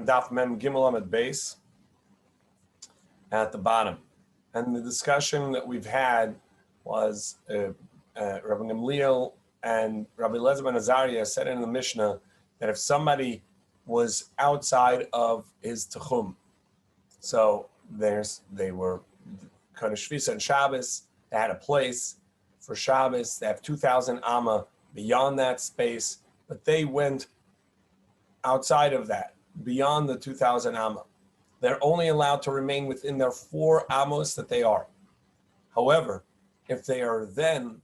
Daf Mem Gimel Amud Beis at the bottom. And the discussion that we've had was Rabbi Gamliel and Rabbi Eliezer ben Azariah said in the Mishnah that if somebody was outside of his Techum, so they were kind of Shvisa and Shabbos, they had a place for Shabbos, they have 2,000 Amma beyond that space, but they went outside of that, beyond the 2,000 Amma. They're only allowed to remain within their 4 Amos that they are. However, if they are then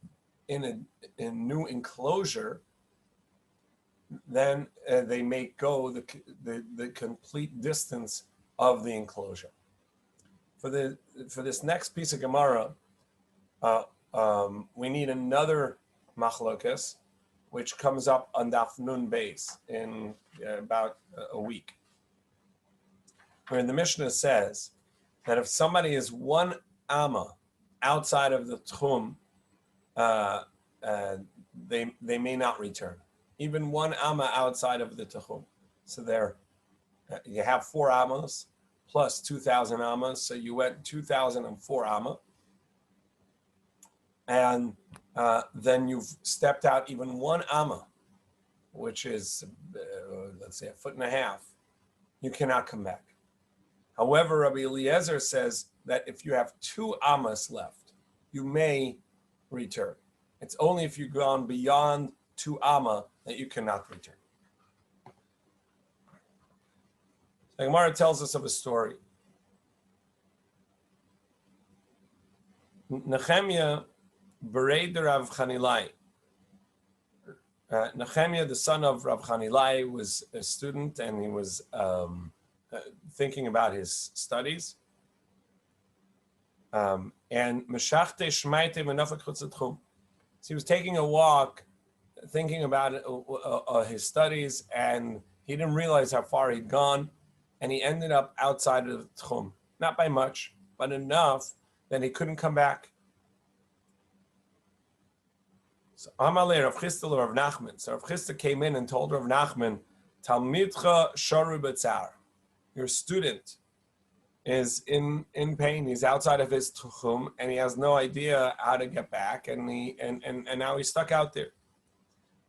in a new enclosure, then they may go the complete distance of the enclosure. For this next piece of Gemara, we need another machlokas, which comes up on Daf Nun Beis in about a week, where the Mishnah says that if somebody is 1 amma outside of the Tchum, they may not return. Even 1 amma outside of the Tchum. So you have 4 ammas plus 2,000 ammas, so you went 2,004 amma. And then you've stepped out even 1 amma, which is, let's say, 1.5 feet, you cannot come back. However, Rabbi Eliezer says that if you have 2 ammas left, you may return. It's only if you've gone beyond 2 amma that you cannot return. The Gemara tells us of a story. Nehemiah bereid Rav Chanilai. Nehemiah, the son of Rav Chanilai, was a student, and he was thinking about his studies. And Meshachte Shmaite Menafek Chutzatchum. So he was taking a walk, thinking about his studies, and he didn't realize how far he'd gone, and he ended up outside of the Tchum. Not by much, but enough that he couldn't come back. So Amalei Rav Chisda Rav Nachman. So Rav Chisda came in and told Rav Nachman, Talmidcha Sharu B'tzar. Your student is in pain. He's outside of his Tchum, and he has no idea how to get back, and now he's stuck out there.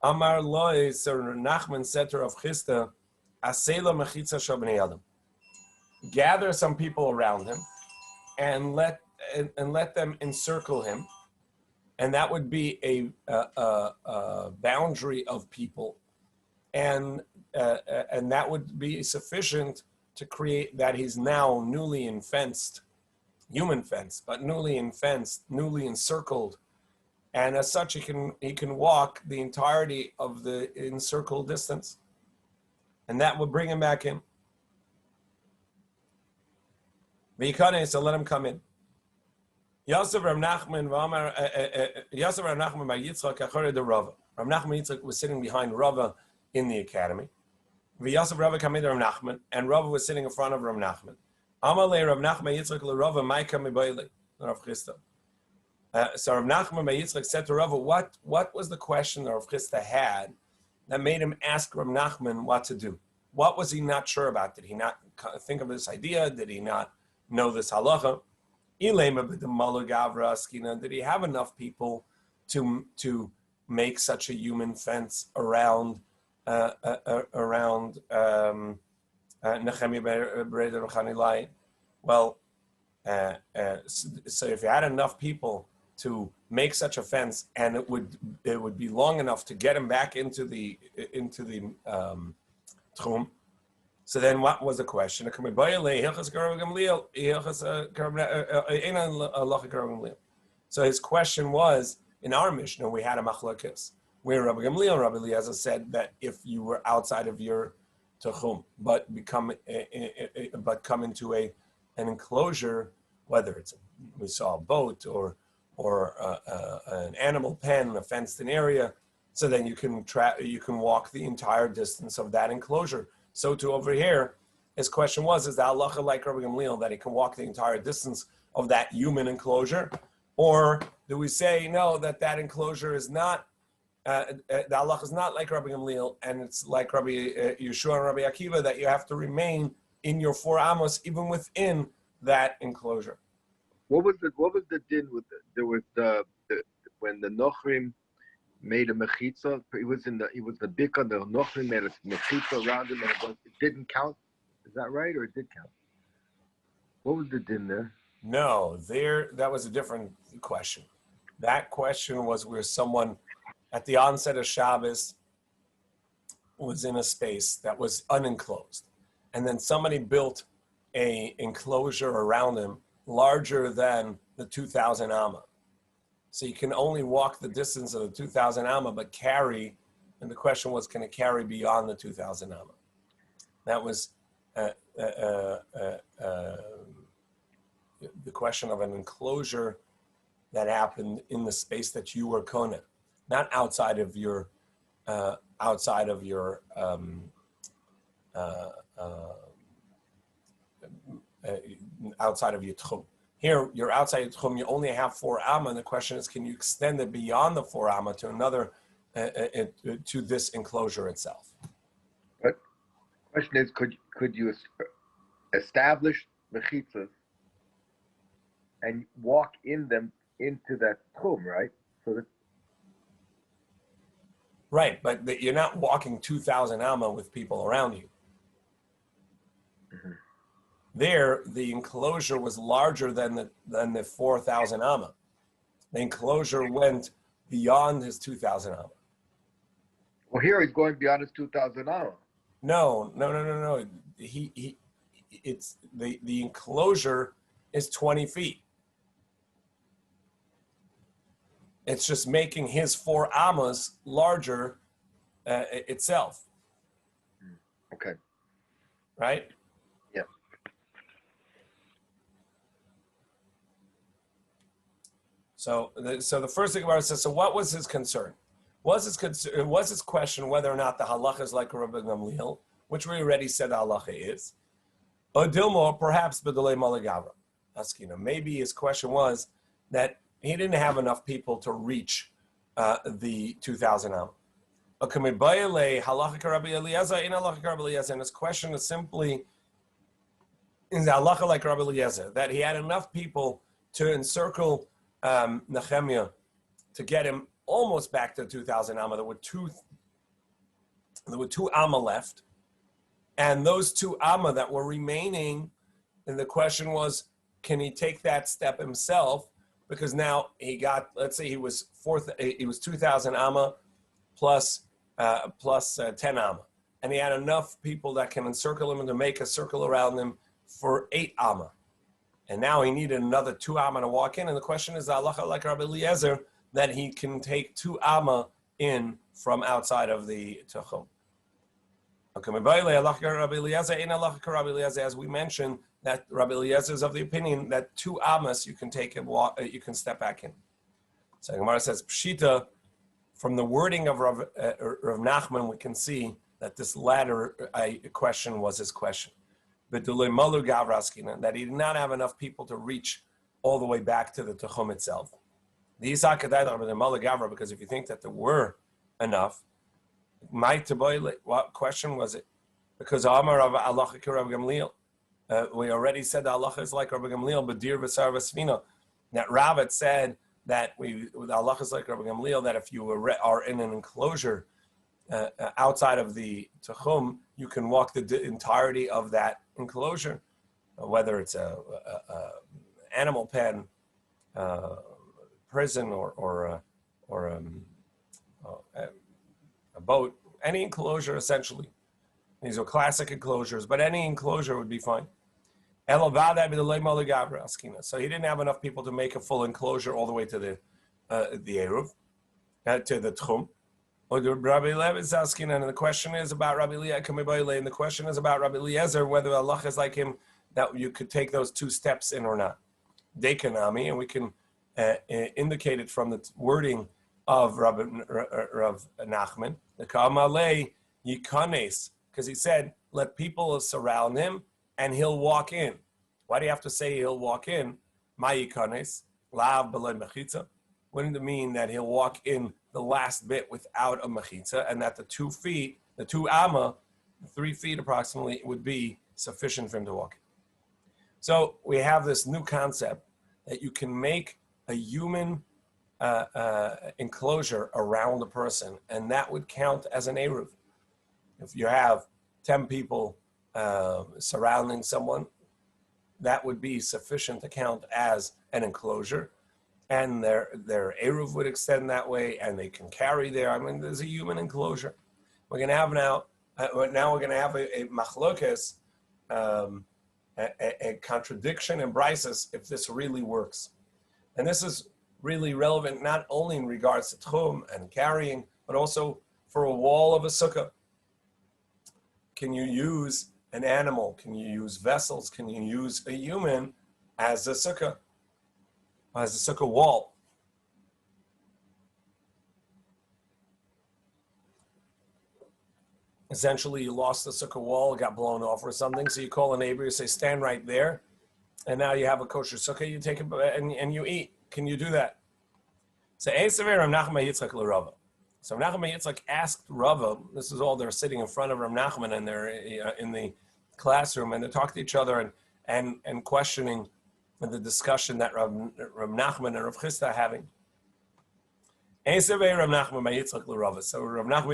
Amar Loi, so Rav Nachman said to Rav Chisda, Asela Mechitza Shabnei Adam. Gather some people around him, and let them encircle him. And that would be a boundary of people, and that would be sufficient to create that he's now newly enfenced, human fence, but newly enfenced, newly encircled, and as such he can walk the entirety of the encircled distance, and that would bring him back in. So let him come in. Yosef Rav Nachman by Yitzchak Achore de Rava. Rav Nachman Yitzchak was sitting behind Rava in the academy. Yosef Rava came to Rav Nachman, and Rava was sitting in front of Rav Nachman. Amalei Rav Nachman Yitzchak le Rava Maika miboile Rav Chisda. So Rav Nachman by Yitzchak said to Rava, what was the question that Rav Chisda had that made him ask Rav Nachman what to do? What was he not sure about? Did he not think of this idea? Did he not know this halacha? Did he have enough people to make such a human fence around Nehemiah Bered Rav Chanilai? Well, so if you had enough people to make such a fence, and it would be long enough to get him back into the Tchum. So then what was the question? So his question was, in our Mishnah, we had a machlokes, where Rabbi Gamliel and Rabbi Eliezer said that if you were outside of your Tchum, but come into an enclosure, whether we saw a boat or an animal pen, a fenced-in area, so then you can walk the entire distance of that enclosure. So to over here, his question was, is the halacha like Rabbi Gamliel that he can walk the entire distance of that human enclosure? Or do we say, no, that enclosure is not the halacha is not like Rabbi Gamliel, and it's like Rabbi Yeshua and Rabbi Akiva that you have to remain in your 4 amos even within that enclosure. What was the din with the when the Nochrim made a mechitza? He was the bika. The Nochrim made a mechitza around him, and it didn't count. Is that right, or it did count? What was the din there? No, that was a different question. That question was where someone at the onset of Shabbos was in a space that was unenclosed, and then somebody built a enclosure around him larger than the 2,000 amma. So you can only walk the distance of the 2,000 amma, but carry, and the question was, can it carry beyond the 2,000 amma? That was the question of an enclosure that happened in the space that you were kona, not outside of your outside of your tchum. Here, you're outside your tchum. You only have 4 amma, and the question is, can you extend it beyond the 4 amma to another to this enclosure itself? But the question is, could you establish mechitzas and walk in them into that tchum, right? So that. Right, but you're not walking 2,000 amma with people around you. Mm-hmm. There, the enclosure was larger than the 4,000 amma. The enclosure went beyond his 2,000 amma. Well, here he's going beyond his 2,000 amma. No. It's the enclosure is 20 feet. It's just making his 4 ammas larger itself. Okay. Right? Yeah. So the first thing about it says, so what was his concern? Was his question whether or not the halacha is like Rabbi Gamliel, which we already said the halacha is, or Dilmo, perhaps b'delei malagavra. Maybe his question was that he didn't have enough people to reach the 2,000 am. And his question is simply, is the halacha like Rabbi Eliezer, that he had enough people to encircle Nehemiah to get him almost back to 2,000 amma. There were two amma left, and those 2 amma that were remaining, and the question was, can he take that step himself? Because now he got, let's say he was 2,000 amma plus 10 amma, and he had enough people that can encircle him and to make a circle around him for 8 amma. And now he needed another 2 amma to walk in. And the question is, halacha like Rabbi Eliezer, that he can take 2 amma in from outside of the tachum. As we mentioned, that Rabbi Eliezer is of the opinion that 2 ammas you can take and walk, you can step back in. So Gemara says, Pshita, from the wording of Rav Nachman, we can see that this latter question was his question. But that he did not have enough people to reach all the way back to the Tachum itself. Because if you think that there were enough, what question was it? Because Amar of Allah Rabbi Gamliel. We already said that Allah is like Rabbi Gamliel, but Dir V'Sar V'Sfina. That Rav said that Allah is like Rabbi Gamliel, that if you are in an enclosure outside of the Tachum, you can walk the entirety of that enclosure, whether it's a animal pen, prison, or a boat, any enclosure essentially. These are classic enclosures, but any enclosure would be fine. So he didn't have enough people to make a full enclosure all the way to the Eruv, to the Tchum. Rabbi Lev is asking, and the question is about Rabbi Eliezer, and the question is about Rabbi Eliezer, whether Allah is like him, that you could take those 2 steps in or not. Dekanami, and we can indicate it from the wording of Rav Nachman, the Ka'amalei Yikanes, because he said, let people surround him and he'll walk in. Why do you have to say he'll walk in? Ma Yikanes, Lav B'lei Mechitza. Wouldn't it mean that he'll walk in the last bit without a mechitza, and that the 2 feet, the 2 amma, 3 feet approximately, would be sufficient for him to walk in. So we have this new concept that you can make a human enclosure around a person, and that would count as an eruv. If you have 10 people surrounding someone, that would be sufficient to count as an enclosure, and their eruv would extend that way, and they can carry there. I mean, there's a human enclosure. We're going to have now we're going to have a machlokes, a contradiction in brises if this really works. And this is really relevant not only in regards to tchum and carrying, but also for a wall of a sukkah. Can you use an animal? Can you use vessels? Can you use a human as a sukkah wall? Essentially, you lost the sukkah wall, it got blown off or something, so you call a neighbor, you say, stand right there, and now you have a kosher sukkah, you take it and you eat. Can you do that? So Rav Nachman Yitzchak So Rav Nachman Yitzchak asked Rava, this is all, they're sitting in front of Rav Nachman and they're in the classroom, and they talk to each other and questioning the discussion that Rav Nachman and Rav Chisda are having. So Rav Nachman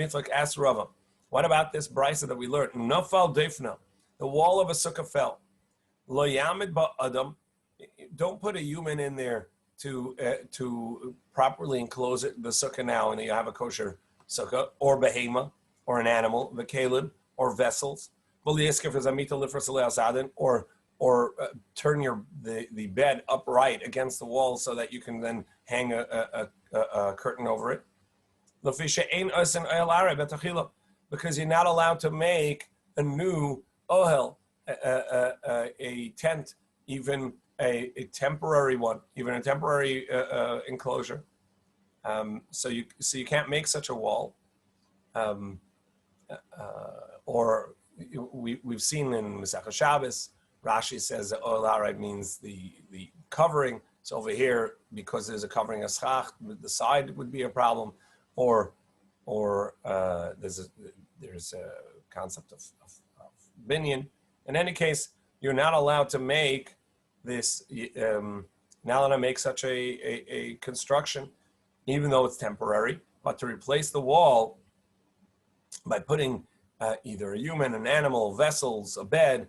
Yitzchak asked Rava, what about this brisa that we learned? Nafal defna, the wall of a sukkah fell. Lo yamid ba adam, don't put a human in there to properly enclose it, the sukkah now, and you have a kosher sukkah, or behema, or an animal, v'kelib, or vessels. Or turn the bed upright against the wall so that you can then hang a curtain over it. Because you're not allowed to make a new ohel, a tent, even a temporary one, even a temporary enclosure. So you can't make such a wall. Or we've seen in Masechah Shabbos, Rashi says that ohel harai means the covering. So over here, because there's a covering of schach, the side would be a problem, or there's a concept of binyan. In any case, you're not allowed to make this, not allowed to make such a construction, even though it's temporary, but to replace the wall by putting either a human, an animal, vessels, a bed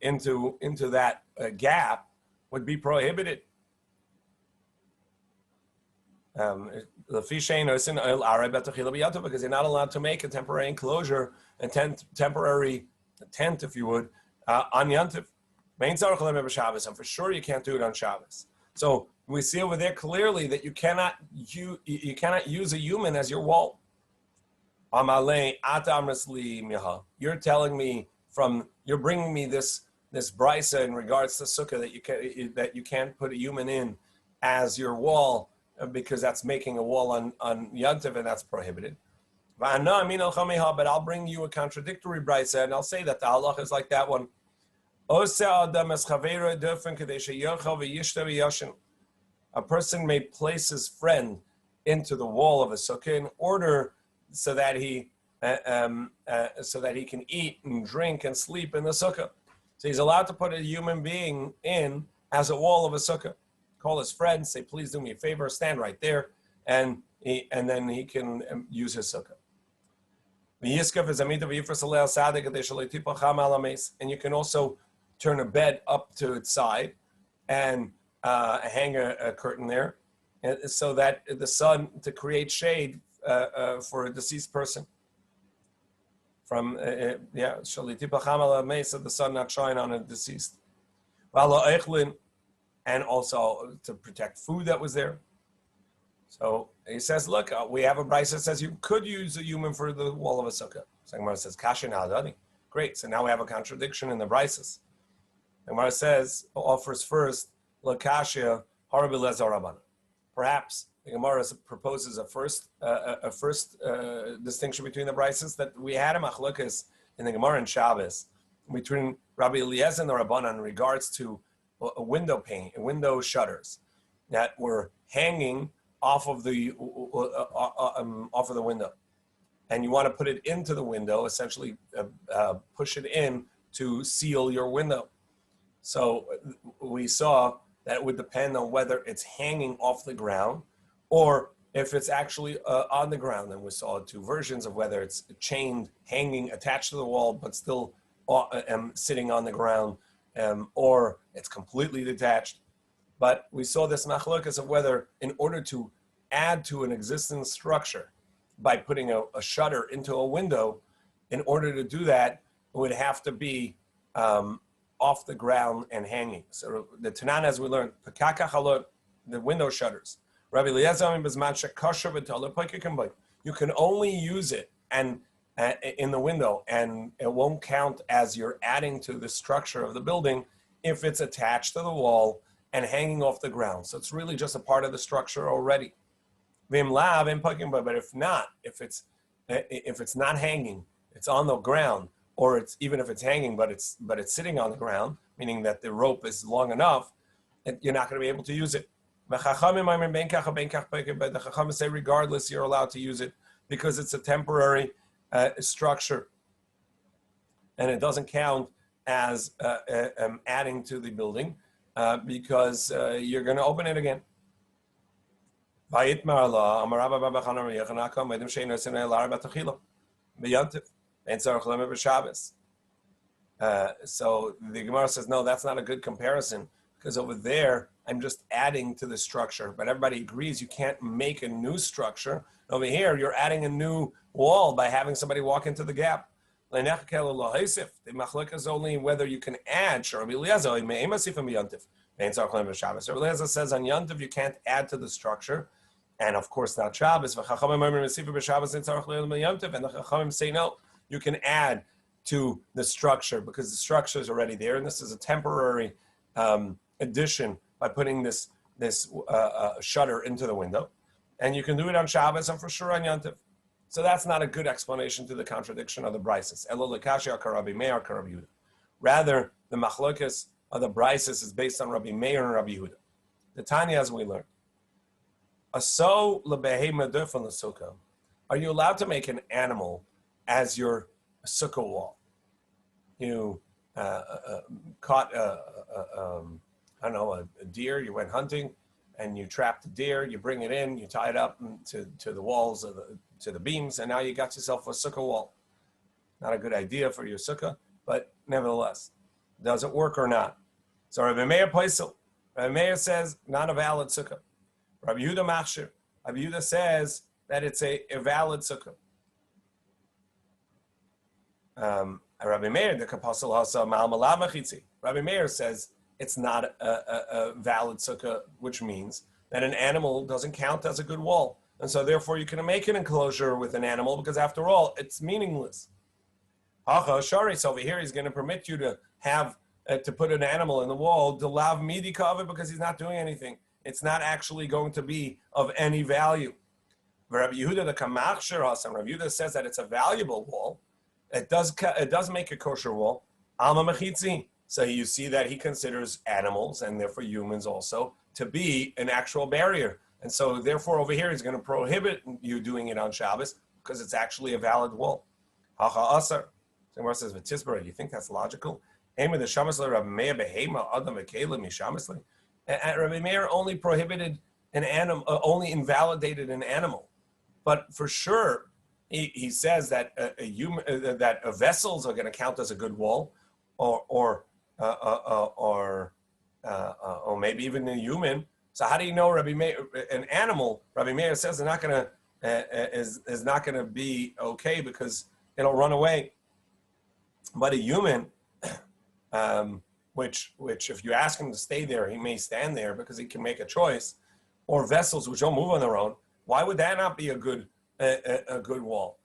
into that gap would be prohibited. Because you're not allowed to make a temporary enclosure and temporary tent, if you would, on Yantiv. And for sure you can't do it on Shabbos. So we see over there clearly that you cannot use a human as your wall. You're telling me you're bringing me this brisa in regards to sukkah that you can't put a human in as your wall, because that's making a wall on Yantiv, and that's prohibited. But I'll bring you a contradictory brisa, and I'll say that the halach is like that one. A person may place his friend into the wall of a sukkah in order so that he can eat and drink and sleep in the sukkah. So he's allowed to put a human being in as a wall of a sukkah. Call his friend, say, please do me a favor, stand right there, and then he can use his sukkah. And you can also turn a bed up to its side and hang a curtain there, so that the sun, to create shade for a deceased person. From so the sun not shine on a deceased. And also to protect food that was there. So he says, look, we have a brisa that says you could use a human for the wall of a sukkah. So Gemara says, kashin adani. Great, so now we have a contradiction in the brises. Gemara says, offers first, lakashia harabi lezar rabbanan. Perhaps the Gemara proposes a first distinction between the brises, that we had a machlokas in the Gemara and Shabbos between Rabbi Eliezer and the Rabbanan in regards to a window pane, window shutters that were hanging off of the window, and you want to put it into the window, essentially push it in to seal your window. So we saw that it would depend on whether it's hanging off the ground or if it's actually on the ground. And we saw two versions of whether it's chained, hanging, attached to the wall, but still sitting on the ground, or it's completely detached. But we saw this machlokas of whether, in order to add to an existing structure by putting a shutter into a window, in order to do that, it would have to be off the ground and hanging. So the Tanan, as we learned, the window shutters. Rabbi you can only use it and in the window, and it won't count as you're adding to the structure of the building if it's attached to the wall and hanging off the ground. So it's really just a part of the structure already. But if not, if it's not hanging, it's on the ground, or it's even if it's hanging, but it's sitting on the ground, meaning that the rope is long enough, you're not going to be able to use it. But the Chachamim say regardless, you're allowed to use it because it's a temporary structure, and it doesn't count as adding to the building because you're going to open it again. So the Gemara says, no, that's not a good comparison, because over there, I'm just adding to the structure. But everybody agrees you can't make a new structure. Over here, you're adding a new wall by having somebody walk into the gap. The machlok is only whether you can add. Rabbi Eliezer says on Yantiv you can't add to the structure, and of course not Shabbos. And the Chachamim say no, you can add to the structure because the structure is already there, and this is a temporary addition by putting this shutter into the window, and you can do it on Shabbos and for sure on Yantiv. So that's not a good explanation to the contradiction of the Brises. Rather, the machlokas of the Brises is based on Rabbi Meir and Rabbi Yehuda. The Tanya, as we learned, are you allowed to make an animal as your sukkah wall? You caught a deer, you went hunting, and you trapped the deer, you bring it in, you tie it up to the walls of to the beams, and now you got yourself a sukkah wall. Not a good idea for your sukkah, but nevertheless, does it work or not? So Rabbi Meir Paisel, Rabbi Meir says not a valid sukkah. Rabbi Yehuda Machshir, Rabbi Yehuda says that it's a valid sukkah. Rabbi Meir, the Kapasul Hasa Mal Malav Machitzi. Rabbi Meir says it's not a valid sukkah, which means that an animal doesn't count as a good wall. And so therefore you can make an enclosure with an animal because after all, it's meaningless. Hacha Shari, so over here he's going to permit you to have, to put an animal in the wall, to lav midi kaveh, because he's not doing anything. It's not actually going to be of any value. Rabbi Yehuda, the Kamachshir Hasan, Rabbi Yehuda says that it's a valuable wall. It does make a kosher wall. Alma Mechitzi. So you see that he considers animals, and therefore humans also, to be an actual barrier. And so therefore over here he's going to prohibit you doing it on Shabbos because it's actually a valid wall. Hacha Asar. So Gemara says, V'tisbara, do you think that's logical? Rabbi Meir only prohibited an animal, only invalidated an animal. But for sure, he says that vessels are going to count as a good wall, or maybe even a human. So how do you know Rabbi Meir, an animal? Rabbi Meir says is not going to be okay because it'll run away. But a human, which if you ask him to stay there, he may stand there because he can make a choice. Or vessels which don't move on their own. Why would that not be a good wall?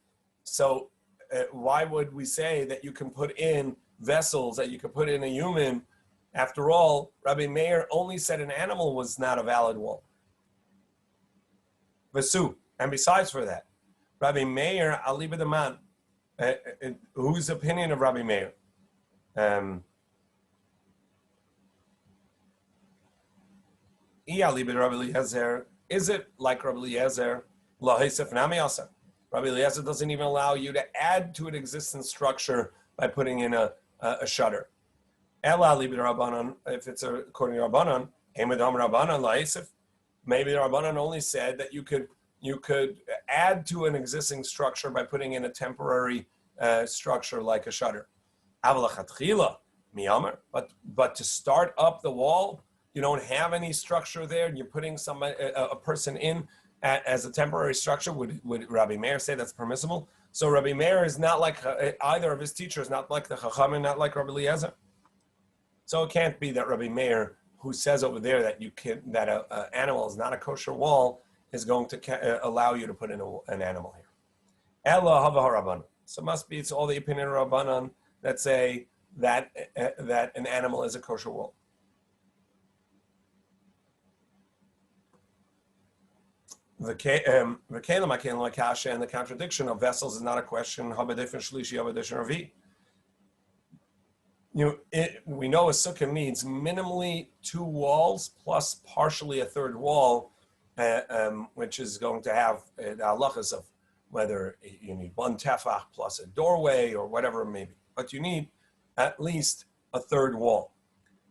So why would we say that you can put in vessels, that you can put in a human? After all, Rabbi Meir only said an animal was not a valid wall. Vasu, and besides for that, Rabbi Meir Ali B'Daman, whose opinion of Rabbi Meir? Ali B'Rabbi Eliezer Is it like Rabbi Eliezer? Rabbi Eliezer doesn't even allow you to add to an existing structure by putting in a shutter. If it's according to Rabbanan, maybe the Rabbanan only said that you could add to an existing structure by putting in a temporary structure like a shutter. But to start up the wall, you don't have any structure there, and you're putting a person in as a temporary structure. Would Rabbi Meir say that's permissible? So Rabbi Meir is not like either of his teachers, not like the Chachamim, not like Rabbi Eliezer. So it can't be that Rabbi Meir, who says over there that that an animal is not a kosher wall, is going to allow you to put in an animal here. Ella hava harabanan. So it's all the opinion of Rabbanan that say that an animal is a kosher wall. The and the contradiction of vessels is not a question. We know a sukkah needs minimally 2 walls plus partially a third wall, which is going to have the halachas of whether you need 1 tefach plus a doorway or whatever it may be. But you need at least a third wall.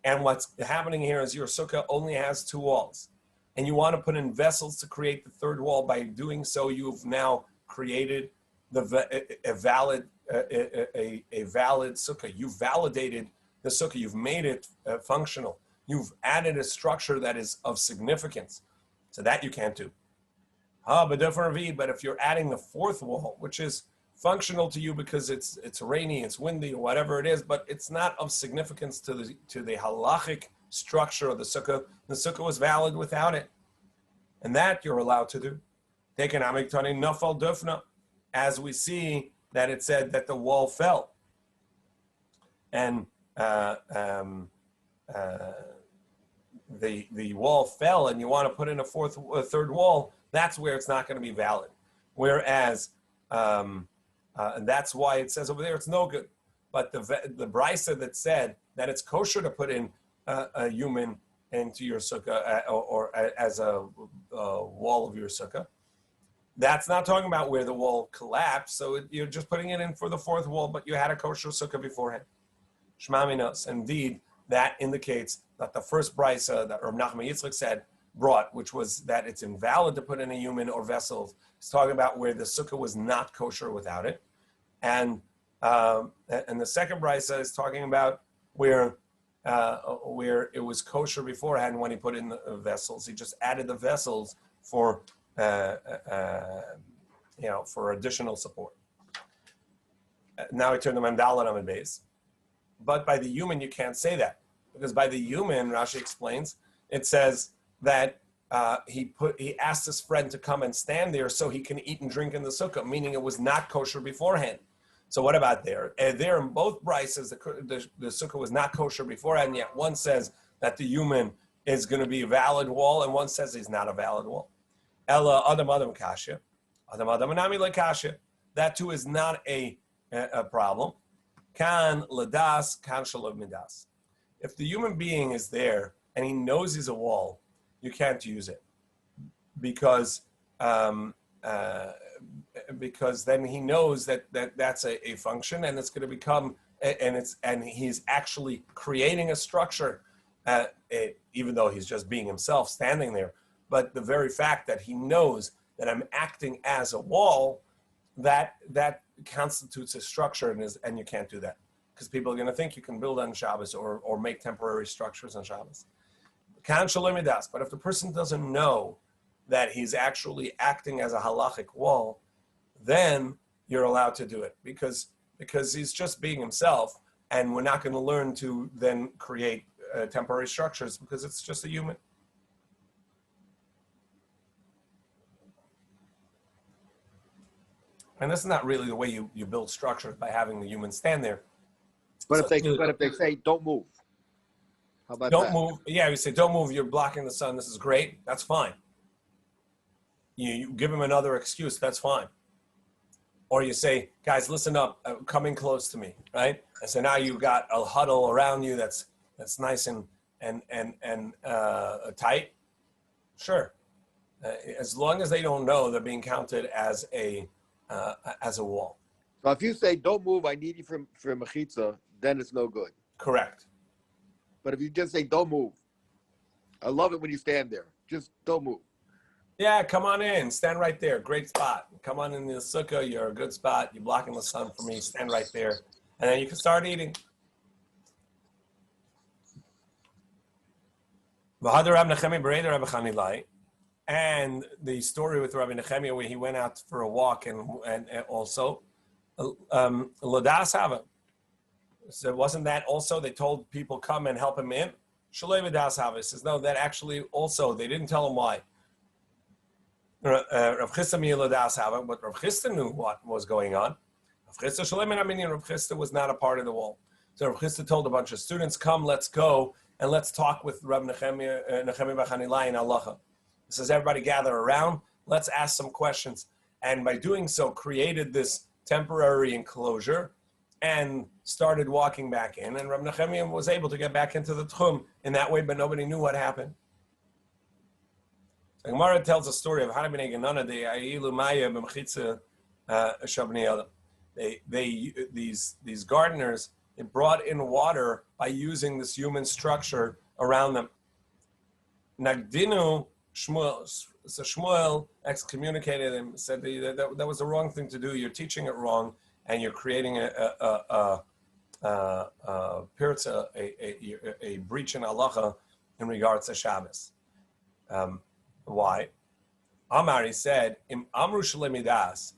And what's happening here is your sukkah only has 2 walls. And you want to put in vessels to create the third wall. By doing so, you've now created a valid sukkah. You've validated the sukkah. You've made it functional. You've added a structure that is of significance. So that you can't do. But if you're adding the 4th wall, which is functional to you because it's rainy, it's windy, or whatever it is, but it's not of significance to the halachic structure of the sukkah was valid without it. And that you're allowed to do. Economic tani nafal dufna, as we see that it said that the wall fell. And the wall fell and you want to put in a third wall, that's where it's not going to be valid. Whereas, and that's why it says over there it's no good. But the brisa that said that it's kosher to put in a human into your sukkah or as a wall of your sukkah, that's not talking about where the wall collapsed. So you're just putting it in for the 4th wall, but you had a kosher sukkah beforehand. Shema minos. Indeed, that indicates that the first brisa that Rabbi Nachman Yitzchak brought, which was that it's invalid to put in a human or vessels, is talking about where the sukkah was not kosher without it. And the second brisa is talking about where it was kosher beforehand when he put in the vessels. He just added the vessels for for additional support. Now we turn the mandala on the base. But by the human, you can't say that. Because by the human, Rashi explains, it says that he asked his friend to come and stand there so he can eat and drink in the sukkah, meaning it was not kosher beforehand. So what about there? There in both brises, the sukkah was not kosher beforehand, yet one says that the human is going to be a valid wall, and one says he's not a valid wall. Ella adam kasha, adam nami le kasha. That too is not a problem. Kan ladas, kan shalom midas. If the human being is there and he knows he's a wall, you can't use it because then he knows that's a function, and it's going to become and he's actually creating a structure, even though he's just being himself standing there. But the very fact that he knows that I'm acting as a wall, that constitutes a structure, and you can't do that because people are going to think you can build on Shabbos or make temporary structures on Shabbos. But if the person doesn't know that he's actually acting as a halachic wall, then you're allowed to do it because he's just being himself, and we're not going to learn to then create temporary structures because it's just a human. And this is not really the way you build structures, by having the human stand there. But if they say don't move, how about don't that? move? Yeah, we say don't move. You're blocking the sun. This is great. That's fine. You give him another excuse. That's fine. Or you say, guys, listen up. Coming close to me, right? And so now you got a huddle around you that's nice and tight. Sure. As long as they don't know, they're being counted as a wall. So if you say, don't move, I need you for mechitza, then it's no good. Correct. But if you just say, don't move, I love it when you stand there. Just don't move. Yeah, come on in. Stand right there. Great spot. Come on in the sukkah. You're a good spot. You're blocking the sun for me. Stand right there. And then you can start eating. And the story with Rabbi Nechemia where he went out for a walk and also Ladas Hava. So wasn't that also they told people come and help him in? Shalei Ladas Hava says no, that actually also they didn't tell him why. Rav Chisda Ladas Hava, but Rav Chisda knew what was going on. Rav Chisda was not a part of the wall. So Rav Chisda told a bunch of students, come, let's go, and let's talk with Rabbi Nechemia Bachanilai in Halacha. He says, everybody gather around, let's ask some questions. And by doing so, created this temporary enclosure and started walking back in. And Rabbi Nechemia was able to get back into the Tchum in that way, but nobody knew what happened. The Gemara tells a story of Hanabinei Genana, the Ayilu Maya b'mechitza Shabnei Adam. These gardeners, they brought in water by using this human structure around them. Nagdinu Shmuel, so Shmuel excommunicated him, said that was the wrong thing to do. You're teaching it wrong, and you're creating a breach in halacha in regards to Shabbos. Why? Amar, he said, Im Amru Shalemidas.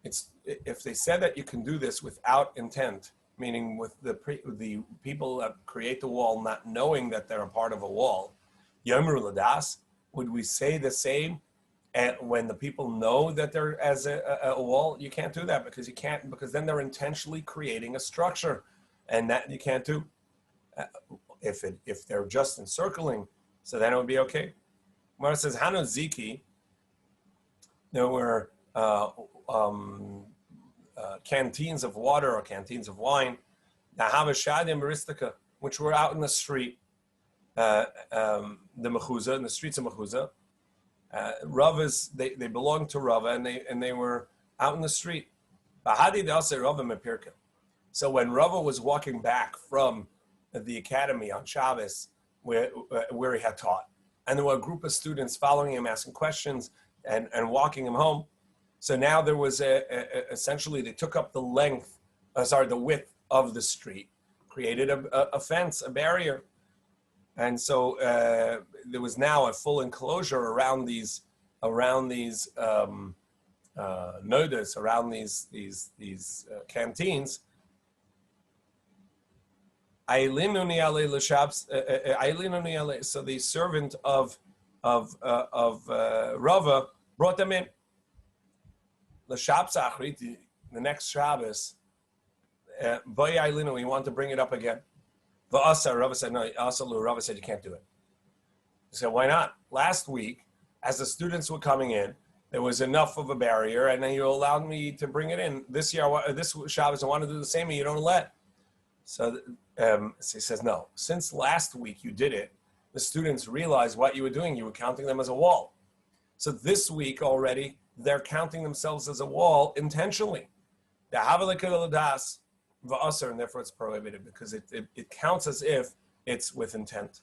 It's if they said that you can do this without intent, meaning with the people that create the wall not knowing that they're a part of a wall. Yomru Ladas. Would we say the same? And when the people know that they're as a wall, you can't do that because then they're intentionally creating a structure, and that you can't do. If they're just encircling, so then it would be okay. Mara says Hanu Ziki. There were canteens of water or canteens of wine, which were out in the street. The mechuzah in the streets of mechuzah, Ravas they belonged to Rava and they were out in the street. So when Rava was walking back from the academy on Shabbos, where he had taught, and there were a group of students following him, asking questions and walking him home. So now there was essentially they took up the width of the street, created a fence, a barrier. And so there was now a full enclosure around these nodas, around these canteens. So the servant of Rava brought them in. The next Shabbos, we want to bring it up again. Rava said, no, Rava said, you can't do it. He said, why not? Last week, as the students were coming in, there was enough of a barrier, and then you allowed me to bring it in. This year, this Shabbos, I want to do the same, and you don't let. So he says, no. Since last week you did it, the students realized what you were doing. You were counting them as a wall. So this week already, they're counting themselves as a wall intentionally. The Havalakas v'asar, and therefore it's prohibited because it counts as if it's with intent.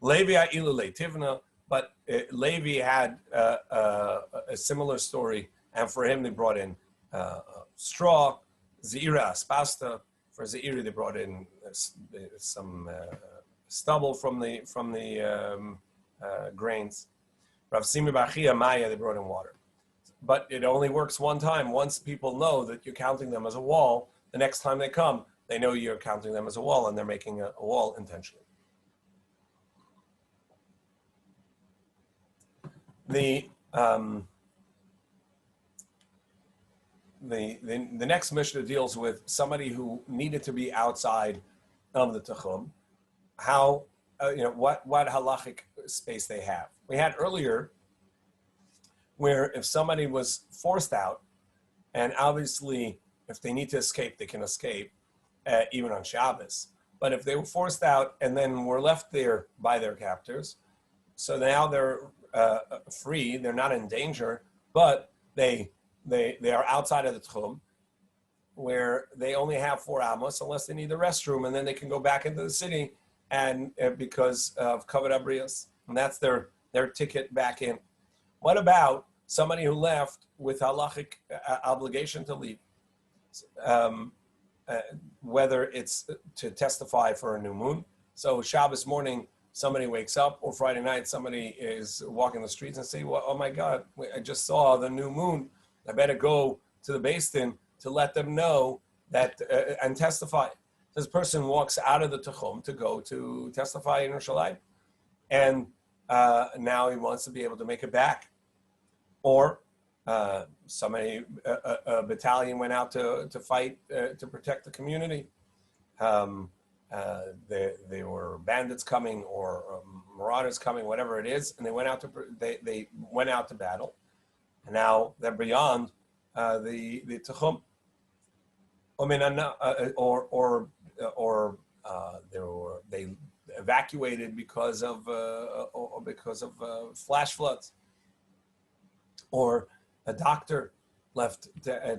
Levi ha'ilu le'tivna, but Levi had a similar story, and for him they brought in straw, zeira aspasta. For zeira they brought in some stubble from the grains. Rav Simi Bachia Maya they brought in water, but it only works one time. Once people know that you're counting them as a wall, the next time they come, they know you're counting them as a wall, and they're making a wall intentionally. The next Mishnah deals with somebody who needed to be outside of the Tachum. How what halachic space they have. We had earlier where if somebody was forced out, and obviously if they need to escape, they can escape, even on Shabbos. But if they were forced out and then were left there by their captors, so now they're free, they're not in danger, but they are outside of the tchum, where they only have 4 amos unless they need the restroom, and then they can go back into the city, and because of kavod abrius, and that's their ticket back in. What about somebody who left with halachic obligation to leave? Whether it's to testify for a new moon. So Shabbos morning, somebody wakes up, or Friday night, somebody is walking the streets and say, well, oh my God, I just saw the new moon. I better go to the Beis Din to let them know that and testify. This person walks out of the Tachum to go to testify in Yerushalayim, and now he wants to be able to make it back. Or somebody, a battalion went out to fight to protect the community. There were bandits coming, or marauders coming, whatever it is, and they went out to battle, and now they're beyond the Tachum. I mean, they evacuated because of flash floods, or a doctor left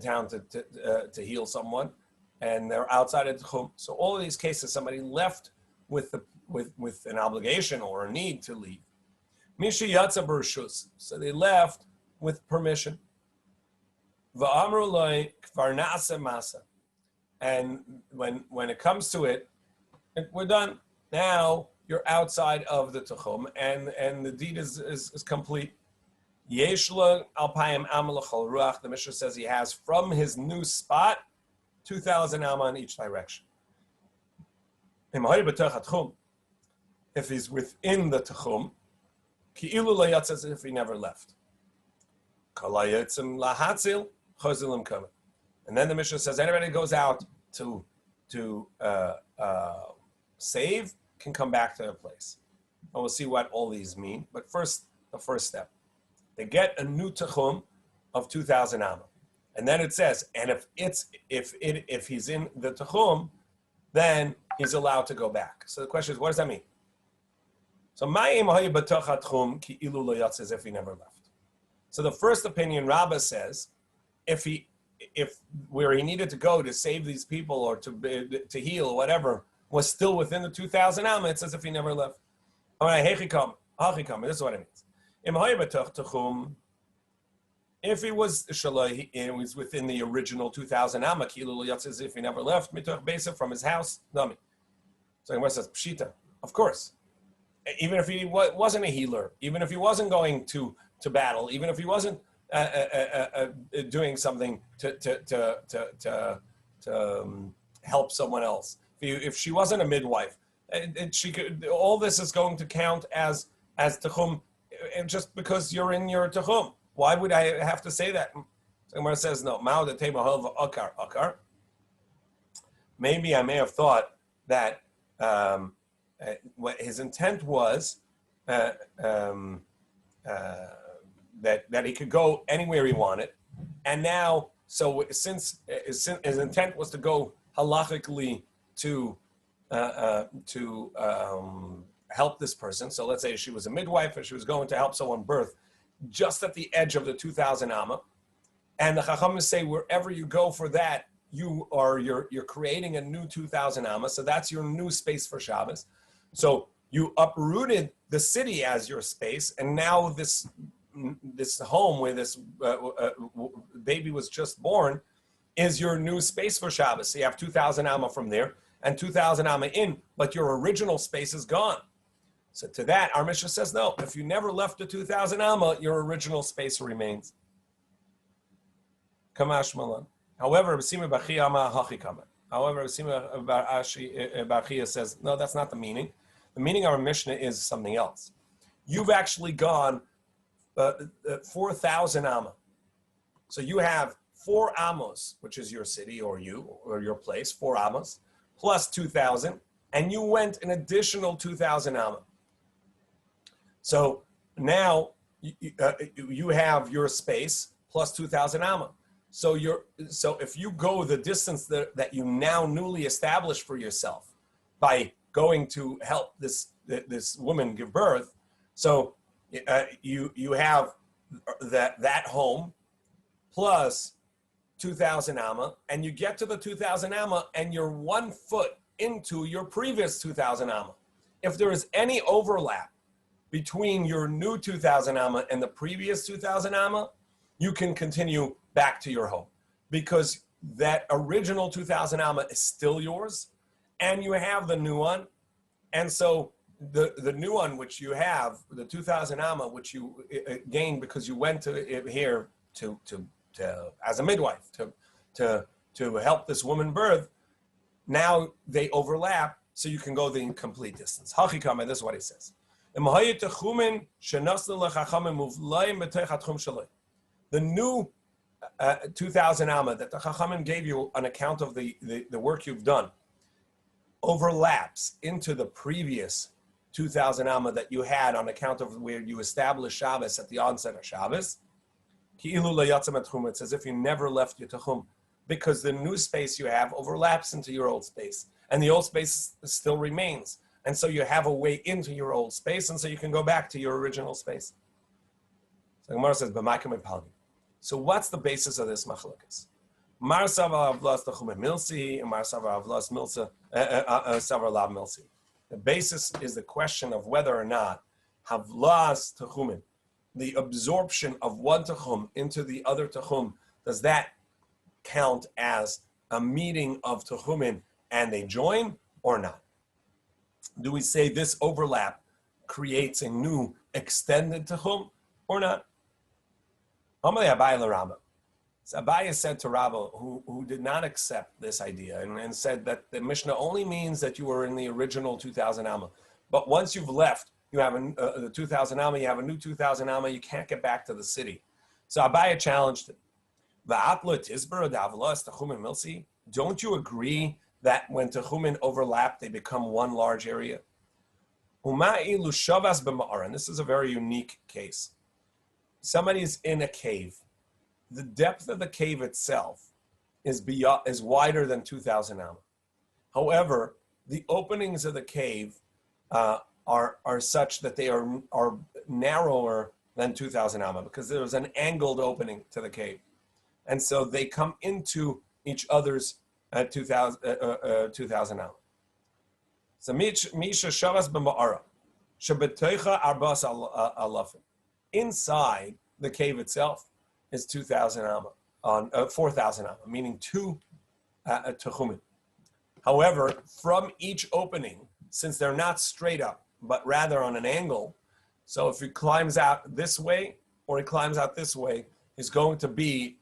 town to heal someone, and they're outside of Tchum. So all of these cases, somebody left with an obligation or a need to leave. Misha Yatza Bershus. So they left with permission. Va'amru loy kvar na'aseh masa. And when it comes to it, we're done. Now you're outside of the Tchum, and the deed is complete. Yeshla alpayim amalachal ruach. The Mishnah says he has from his new spot 2,000 amma in each direction. If he's within the Tchum, ki'ilu layatz, as if he never left. And then the Mishnah says anybody who goes out to save can come back to their place. And we'll see what all these mean. But first, the first step. They get a new Tchum of 2,000 amma. And then it says, and if he's in the Tchum, then he's allowed to go back. So the question is, what does that mean? So ma'im hayu b'toch hatchum ki ilu lo yatz, as if he never left. So the first opinion, Rabbah says, if where he needed to go to save these people or to heal or whatever was still within the 2,000 amma, it's as if he never left. This is what it means. If he was shalai, it was within the original 2,000 amma, as if he never left, mitoch besa, from his house, nami. So he says pshita, of course. Even if he wasn't a healer, even if he wasn't going to battle, even if he wasn't doing something to help someone else, if she wasn't a midwife, she could. All this is going to count as techum, just because you're in your techum. Why would I have to say that? So Gemara says no. Mao de tema akar. Maybe I may have thought that what his intent was that he could go anywhere he wanted, and now, so since his intent was to go halachically to help this person. So let's say she was a midwife and she was going to help someone birth just at the edge of the 2,000 amma, and the Chachamim say wherever you go for that, you're creating a new 2,000 amma. So that's your new space for Shabbos. So you uprooted the city as your space, and now this home where this baby was just born is your new space for Shabbos. So you have 2,000 amma from there and 2,000 amma in, but your original space is gone. So to that, our Mishnah says, no, if you never left the 2,000 amma, your original space remains. Kamash Malan. However, Sima Barchia says, no, that's not the meaning. The meaning of our Mishnah is something else. You've actually gone 4,000 amma. So you have 4 amos, which is your city or your place, 4 amos, plus 2,000, and you went an additional 2,000 amma. So now you have your space plus 2,000 amma. So if you go the distance that you now newly established for yourself by going to help this woman give birth, so you have that home plus 2,000 amma, and you get to the 2,000 amma, and you're 1 foot into your previous 2,000 amma. If there is any overlap between your new 2,000 amma and the previous 2,000 amma, you can continue back to your home, because that original 2,000 amma is still yours, and you have the new one. And so the new one which you have, the 2,000 amma, which you gained because you went to here to as a midwife to help this woman birth, now they overlap, so you can go the complete distance. Hachikama, this is what he says. The new 2,000 amma that the Chachamim gave you on account of the work you've done overlaps into the previous 2,000 amma that you had on account of where you established Shabbos at the onset of Shabbos. It's as if you never left your Techum, because the new space you have overlaps into your old space, and the old space still remains. And so you have a way into your old space, and so you can go back to your original space. So Gemara says, so what's the basis of this machlokas? Mar Sava Avlas Techum Milsi, and Mar Sava Avlas Milsa Sava Lav Milsi. The basis is the question of whether or not Havlas Techumin, the absorption of one Techum into the other Techum, does that count as a meeting of Techumin and they join or not? Do we say this overlap creates a new extended Techum or not? Amalei Abai LaRabba. So Abai said to Rabba, who did not accept this idea, and said that the Mishnah only means that you were in the original 2,000 amma. But once you've left, you have the 2,000 amma, you have a new 2,000 amma, you can't get back to the city. So Abai challenged him. Don't you agree that when Techumin overlap, they become one large area? And this is a very unique case. Somebody's in a cave. The depth of the cave itself is wider than 2,000 amma. However, the openings of the cave are such that they are narrower than 2,000 amma, because there's an angled opening to the cave. And so they come into each other's 2,000 amma. So Misha Shavas b'ma'ara, Shabetoicha Arbas alafim. Inside the cave itself is 2,000 amma, on 4,000 amma, meaning 2 techumin. However, from each opening, since they're not straight up, but rather on an angle, so if he climbs out this way or he climbs out this way, is going to be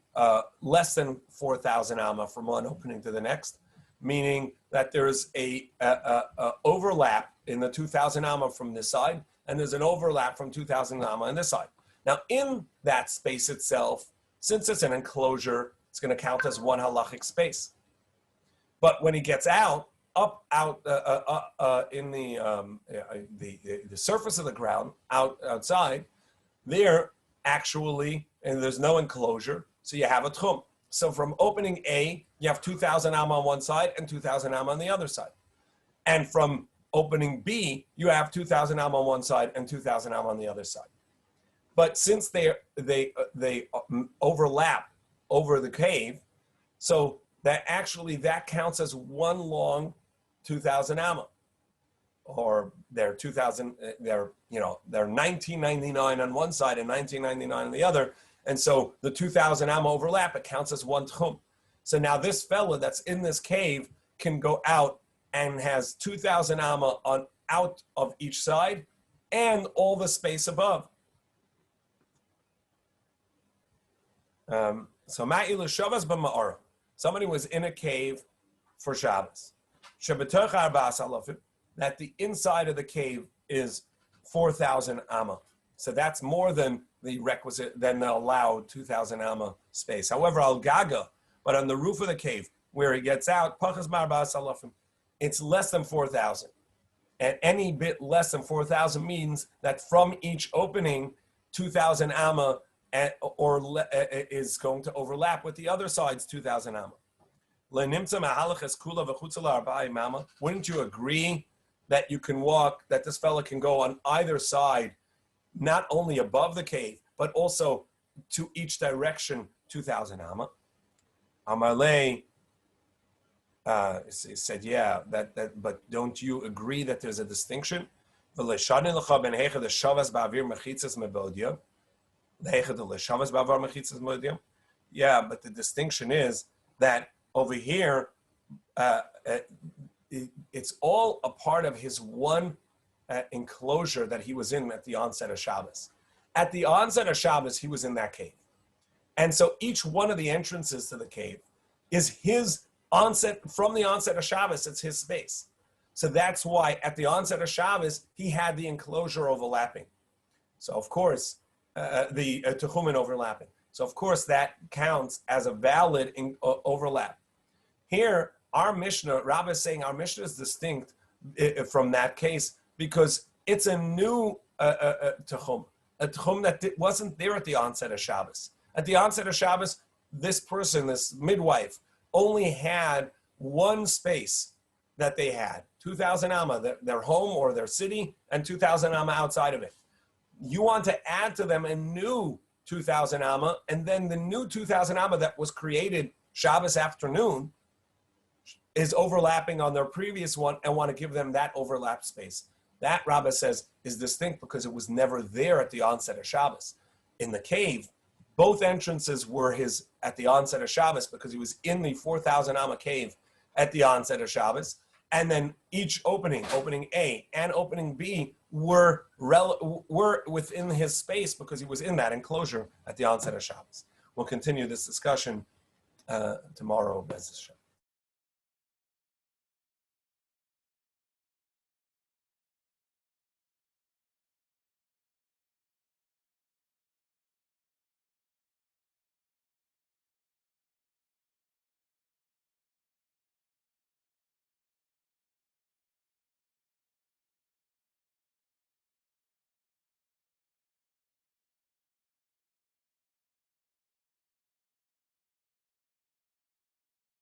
less than 4,000 amma from one opening to the next, meaning that there's a overlap in the 2,000 amma from this side, and there's an overlap from 2,000 amma on this side. Now, in that space itself, since it's an enclosure, it's going to count as one halachic space. But when he gets out in the surface of the ground, outside, there actually, and there's no enclosure, so you have a tchum. So from opening A, you have 2,000 amma on one side and 2,000 amma on the other side. And from opening B, you have 2,000 amma on one side and 2,000 amma on the other side. But since they overlap over the cave, so that counts as one long 2,000 amma, or they're 2,000. They're 1999 on one side and 1999 on the other, and so the 2,000 amma overlap. It counts as one tchum. So now this fella that's in this cave can go out and has 2,000 amma out of each side and all the space above. So Ma'ilu Shavas b'ma'ara. Somebody was in a cave for Shabbos. Shabatoch arba'as alafim. That the inside of the cave is 4,000 amma. So that's more than the requisite, than the allowed 2,000 amma space. However, al gaga, but on the roof of the cave where he gets out, pachas marba'as alafim, it's less than 4,000. And any bit less than 4,000 means that from each opening, 2,000 amma is going to overlap with the other side's 2,000 amma. Wouldn't you agree that you can walk, that this fella can go on either side not only above the cave, but also to each direction 2,000 amma. Amalei said, yeah, but don't you agree that there's a distinction? Yeah, but the distinction is that over here, it's all a part of his one enclosure that he was in at the onset of Shabbos. At the onset of Shabbos, he was in that cave. And so each one of the entrances to the cave is his onset, from the onset of Shabbos, it's his space. So that's why at the onset of Shabbos, he had the enclosure overlapping. So of course, the Techumen overlapping. So of course that counts as a valid overlap. Here, our Mishnah, Rabbi is saying our Mishnah is distinct from that case because it's a new Techum, a Techum that wasn't there at the onset of Shabbos. At the onset of Shabbos, this person, this midwife, only had one space that they had, 2,000 amma, their home or their city, and 2,000 amma outside of it. You want to add to them a new 2,000 amma, and then the new 2,000 amma that was created Shabbos afternoon is overlapping on their previous one and want to give them that overlap space. That, Rabbah says, is distinct because it was never there at the onset of Shabbos. In the cave, both entrances were his at the onset of Shabbos because he was in the 4,000 amma cave at the onset of Shabbos. And then each opening A and opening B, were within his space because he was in that enclosure at the onset of Shabbos. We'll continue this discussion tomorrow, Bez Hashem.